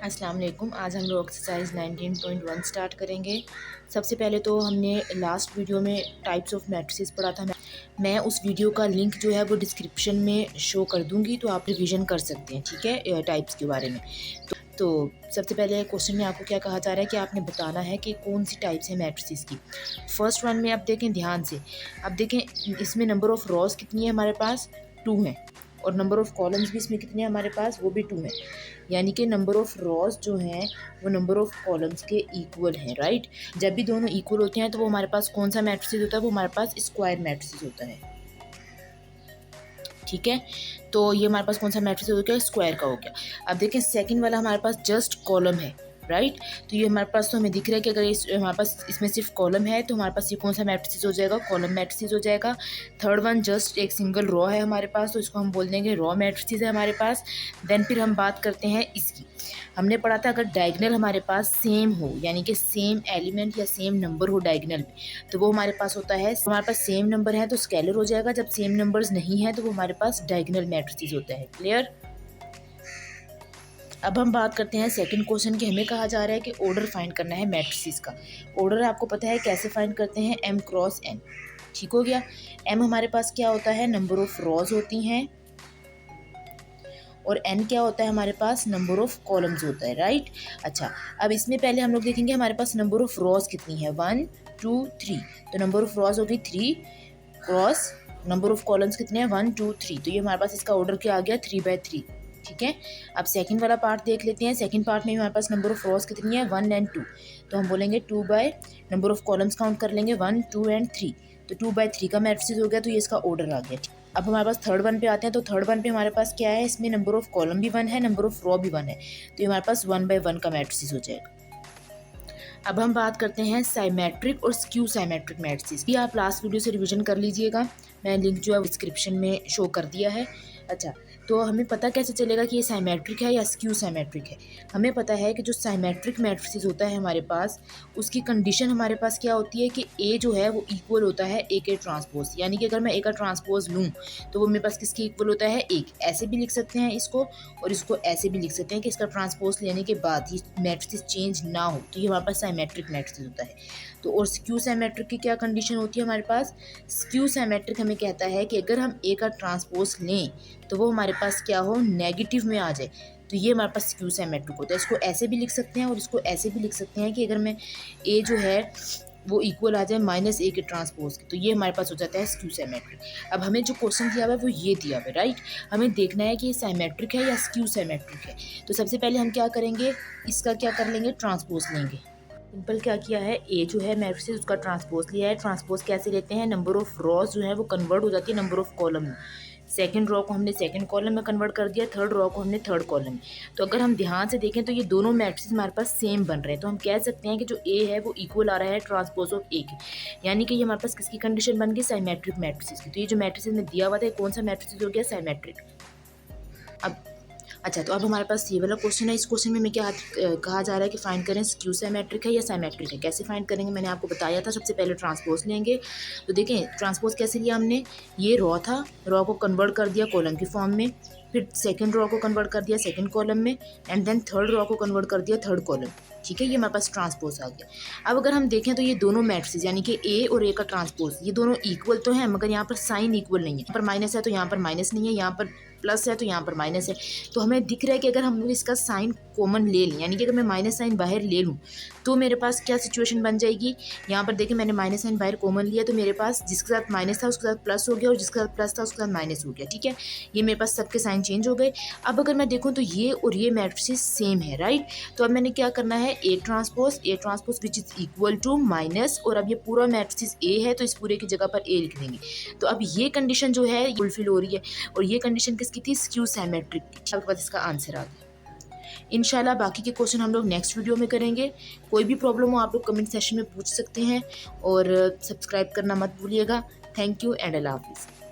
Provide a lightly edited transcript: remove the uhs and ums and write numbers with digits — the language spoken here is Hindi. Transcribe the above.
अस्सलाम वालेकुम। आज हम लोग एक्सरसाइज 19.1 स्टार्ट करेंगे। सबसे पहले तो हमने लास्ट वीडियो में टाइप्स ऑफ मैट्रिसेस पढ़ा था। मैं उस वीडियो का लिंक जो है वो डिस्क्रिप्शन में शो कर दूंगी, तो आप रिवीजन कर सकते हैं, ठीक है, टाइप्स के बारे में। तो सबसे पहले क्वेश्चन में आपको क्या कहा जा रहा है कि आपने बताना है कि कौन सी टाइप्स है मैट्रिसेस की। फर्स्ट वन में आप देखें ध्यान से, अब देखें इसमें नंबर ऑफ़ रॉज कितनी है हमारे पास, 2 है, और नंबर ऑफ़ कॉलम्स भी इसमें कितने हैं हमारे पास, वो भी 2 है। यानी कि नंबर ऑफ़ रॉज जो हैं वो नंबर ऑफ़ कॉलम्स के इक्वल हैं, राइट। जब भी दोनों इक्वल होते हैं तो वो हमारे पास कौन सा मैट्रिसेस होता है, वो हमारे पास स्क्वायर मैट्रिसेस होता है, ठीक है। तो ये हमारे पास कौन सा मैट्रिक्स हो गया, स्क्वायर का हो गया। अब देखें सेकंड वाला हमारे पास जस्ट कॉलम है, राइट। तो ये हमारे पास, तो हमें दिख रहा है कि अगर हमारे पास इसमें सिर्फ कॉलम है तो हमारे पास ये कौन सा मैट्रिक्स हो जाएगा, कॉलम मैट्रिक्स हो जाएगा। थर्ड वन जस्ट एक सिंगल रॉ है हमारे पास, तो इसको हम बोल देंगे रॉ मैट्रिक्स है हमारे पास। देन फिर हम बात करते हैं इसकी, हमने पढ़ा था अगर डायगोनल हमारे पास सेम हो, यानी कि सेम एलिमेंट या सेम नंबर हो डायगोनल में, तो वो हमारे पास होता है, हमारे पास सेम नंबर है तो स्केलर हो जाएगा। जब सेम नंबर्स नहीं है तो वो हमारे पास डायगोनल मैट्रिसेस होता है। क्लियर। अब हम बात करते हैं सेकंड क्वेश्चन की। हमें कहा जा रहा है कि ऑर्डर फाइंड करना है मैट्रिसेस का। ऑर्डर आपको पता है कैसे फाइंड करते हैं, m क्रॉस n, ठीक हो गया। m हमारे पास क्या होता है, नंबर ऑफ रॉज होती हैं, और n क्या होता है हमारे पास, नंबर ऑफ कॉलम्स होता है, राइट। अच्छा, अब इसमें पहले हम लोग देखेंगे हमारे पास नंबर ऑफ रॉज कितनी है, 1 2 3। तो नंबर ऑफ रॉज होगी 3 क्रॉस नंबर ऑफ कॉलम्स कितने हैं, 1 2 3। तो ये हमारे पास इसका ऑर्डर क्या आ गया, 3/3, ठीक है। अब सेकंड वाला पार्ट देख लेते हैं। सेकंड पार्ट में हमारे पास नंबर ऑफ रॉज कितनी है, 1 और 2। तो हम बोलेंगे 2 by number of columns count कर लेंगे, 1 2 और 3। तो 2/3 का मैट्रिक्स हो गया, तो ये इसका ऑर्डर आ गया। अब हमारे पास थर्ड वन पे आते हैं। तो थर्ड वन पे हमारे पास क्या है, इसमें नंबर ऑफ कॉलम भी 1 है, नंबर ऑफ रॉ भी 1 है, तो ये हमारे पास 1/1 का मैट्रिक्स हो जाएगा। अब हम बात करते हैं साइमेट्रिक और स्क्यू साइमेट्रिक मैट्रिसेस की। आप लास्ट वीडियो से रिवीजन कर लीजिएगा, मैं लिंक जो है डिस्क्रिप्शन में शो कर दिया है। अच्छा, तो हमें पता कैसे चलेगा कि ये साइमेट्रिक है या स्क्यू साइमेट्रिक है। हमें पता है कि जो साइमेट्रिक मैट्रिसेस होता है हमारे पास, उसकी कंडीशन हमारे पास क्या होती है कि ए जो है वो इक्वल होता है ए के ट्रांसपोज। यानी कि अगर मैं ए का ट्रांसपोज लूँ तो वो मेरे पास किसके इक्वल होता है, एक। ऐसे भी लिख सकते हैं इसको, और इसको ऐसे भी लिख सकते हैं कि इसका ट्रांसपोज लेने के बाद ही मैट्रिसेस चेंज ना हो, तो ये हमारे पास साइमेट्रिक मैट्रिसेस होता है। तो और स्क्यू साइमेट्रिक की क्या कंडीशन होती है हमारे पास, स्क्यू साइमेट्रिक हमें कहता है कि अगर हम ए का ट्रांसपोज लें तो वो हमारे पास क्या हो, नेगेटिव में आ जाए, तो ये हमारे पास स्क्यू साइमेट्रिक होता है। इसको ऐसे भी लिख सकते हैं और इसको ऐसे भी लिख सकते हैं कि अगर मैं ए जो है वो इक्वल आ जाए -a के ट्रांसपोज के, तो ये हमारे पास हो जाता है स्क्यू साइमेट्रिक। अब हमें जो क्वेश्चन दिया हुआ है वो ये दिया हुआ है, राइट। हमें देखना है कि ये साइमेट्रिक है या स्क्यू साइमेट्रिक है। तो सबसे पहले हम क्या करेंगे, इसका क्या कर लेंगे, ट्रांसपोज लेंगे। सिंपल क्या किया है, ए जो है मैट्रिक्स उसका ट्रांसपोज लिया है। ट्रांसपोज कैसे लेते हैं, नंबर ऑफ रॉज जो है वो कन्वर्ट हो जाती है नंबर ऑफ कॉलम में। सेकंड रॉ को हमने सेकंड कॉलम में कन्वर्ट कर दिया, थर्ड रॉ को हमने थर्ड कॉलम में। तो अगर हम ध्यान से देखें तो ये दोनों मैट्रिक्स हमारे पास सेम बन रहे हैं, तो हम कह सकते हैं कि जो ए है वो इक्वल आ रहा है ट्रांसपोज ऑफ ए के। यानी कि ये हमारे पास किसकी कंडीशन बन गई, साइमेट्रिक मैट्रिक्स की। तो ये जो मैट्रिक्स में दिया हुआ था कौन सा मैट्रिक्स हो गया, साइमेट्रिक। अब अच्छा, तो अब हमारे पास ये वाला क्वेश्चन है। इस क्वेश्चन में हमें क्या कहा जा रहा है कि फाइंड करें स्क्यू साइमेट्रिक है या साइमेट्रिक है। कैसे फाइंड करेंगे, मैंने आपको बताया था। सबसे पहले ट्रांसपोज लेंगे। तो देखें ट्रांसपोज कैसे लिया हमने, ये रॉ था, रॉ को कन्वर्ट कर दिया कॉलम की फॉर्म में, फिर सेकंड रॉ को कन्वर्ट कर दिया सेकंड कॉलम में, एंड देन थर्ड रॉ को कन्वर्ट कर दिया थर्ड कॉलम, ठीक है। ये हमारे पास ट्रांसपोज आ गया। अब अगर हम देखें तो ये दोनों मैट्रिक्स यानी कि ए और ए का ट्रांसपोज, ये दोनों इक्वल तो हैं, मगर यहाँ पर साइन इक्वल नहीं है। यहाँ पर माइनस है तो यहाँ पर माइनस नहीं है, यहाँ पर प्लस है तो यहाँ पर माइनस है। तो हमें दिख रहा है कि अगर हम लोग इसका साइन कॉमन ले लें, यानी कि अगर मैं माइनस साइन बाहर ले लूँ तो मेरे पास क्या सिचुएशन बन जाएगी। यहाँ पर देखें मैंने माइनस साइन बाहर कॉमन लिया, तो मेरे पास जिसके साथ माइनस था उसके साथ प्लस हो गया, और जिसके साथ प्लस था उसके साथ माइनस हो गया, ठीक है। ये मेरे पास सबके साइन चेंज हो गए। अब अगर मैं देखूँ तो ये और ये मैट्रिक्स सेम है, राइट। तो अब मैंने क्या करना है, A transpose which is equal to minus, और अब ये पूरा मैट्रिक्स ए है तो इस पूरे की जगह पर ए लिख देंगे। तो अब ये कंडीशन जो है फुलफिल हो रही है, और ये कंडीशन किसकी थी, स्क्यू साइमेट्रिक की। आपके पास इसका आंसर आ गया। इंशाल्लाह बाकी के क्वेश्चन हम लोग नेक्स्ट वीडियो में करेंगे। कोई भी प्रॉब्लम हो आप लोग कमेंट सेशन में पूछ सकते हैं, और सब्सक्राइब करना मत भूलिएगा। थैंक यू एंड अल्लाह हाफिज़।